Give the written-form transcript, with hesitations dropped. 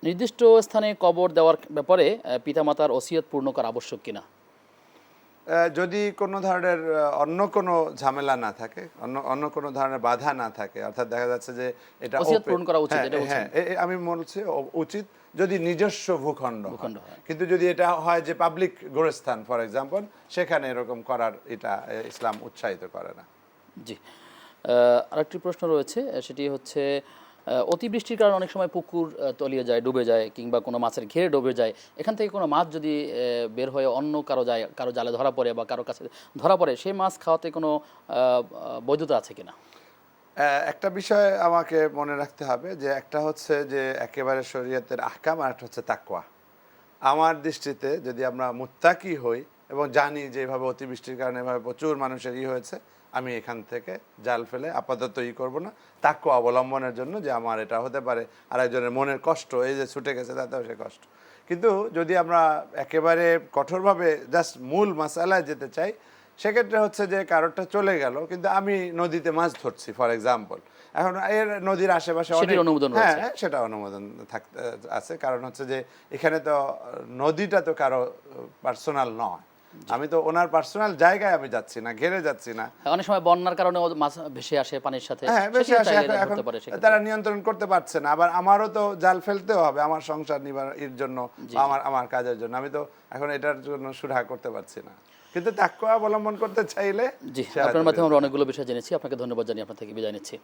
নির্দিষ্ট স্থানে কবর দেওয়ার ব্যাপারে পিতামাতার ওসিয়ত পূর্ণ করা আবশ্যক কিনা? যদি কোনো ধরনের অন্য কোনো ঝামেলা না থাকে, অন্য অন্য কোনো ধরনের বাধা না থাকে, অর্থাৎ দেখা যাচ্ছে যে এটা ওসিয়ত পূরণ করা উচিত, হ্যাঁ এটা বলছেন? হ্যাঁ আমি বলছি উচিত যদি নিজস্ব ভূখণ্ড ভূখণ্ড হয়। হয়। কিন্তু যদি এটা হয় যে পাবলিক গোরস্থান ফর এক্সাম্পল, সেখানে এরকম করার এটা ইসলাম উৎসাহিত করে না। জি। আরেকটি প্রশ্ন রয়েছে, সেটি হচ্ছে অতিবৃষ্টির কারণে অনেক সময় পুকুর তলিয়ে যায়, ডুবে যায়, কিংবা কোনো মাছের ঘেরে ডুবে যায়। এখান থেকে কোনো মাছ যদি বের হয়ে অন্য কারো জালে ধরা পড়ে বা কারো কাছে ধরা পড়ে, সেই মাছ খাওয়াতে কোনো বৈধতা আছে কিনা? একটা বিষয় আমাকে মনে রাখতে হবে যে একটা হচ্ছে যে একেবারে শরীয়তের আহকাম, আর একটা হচ্ছে তাকওয়া। আমার দৃষ্টিতে যদি আমরা মুত্তাকি হই এবং জানি যে এভাবে অতিবৃষ্টির কারণে এভাবে প্রচুর মানুষের হয়েছে, আমি এখান থেকে জাল ফেলে আপাতত করব না, তাকওয়া অবলম্বনের জন্য যে আমার এটা হতে পারে আর একজনের মনের কষ্ট, এই যে ছুটে গেছে তাতেও সে কষ্ট। কিন্তু যদি আমরা একেবারে কঠোরভাবে জাস্ট মূল মাসালায় যেতে চাই, সেক্ষেত্রে হচ্ছে যে কারোরটা চলে গেল, কিন্তু আমি নদীতে মাছ ধরছি ফর এক্সাম্পল, এখন এর নদীর আশেপাশে সেটির অনুমোদন হ্যাঁ রয়েছে। সেটা অনুমোদন থাকতে আছে, কারণ হচ্ছে যে এখানে তো নদীটা তো কারো পার্সোনাল নয়, আমি তো ওনার পার্সোনাল জায়গায় আমি যাচ্ছি না, ঘেরে যাচ্ছি না। অনেক সময় বন্যার কারণে মাছ ভেসে আসে পানির সাথে, হ্যাঁ বেশি সেটিও আসে, চাইলে এখন ধরতে পারে সেক্ষেত্রে। তারা নিয়ন্ত্রণ করতে পারছে না, আবার আমারও তো জাল ফেলতেও হবে আমার সংসার নিবারণের জন্য, বা আমার আমার কাজের জন্য, আমি তো এখন এটার জন্য সুরাহা করতে পারছি না, কিন্তু তাকওয়া অবলম্বন করতে চাইলে জি, আপনার মাধ্যমে আমরা অনেকগুলো বিষয় জেনেছি। আপনাকে ধন্যবাদ জানিয়ে আপনার থেকে বিদায় নিচ্ছি।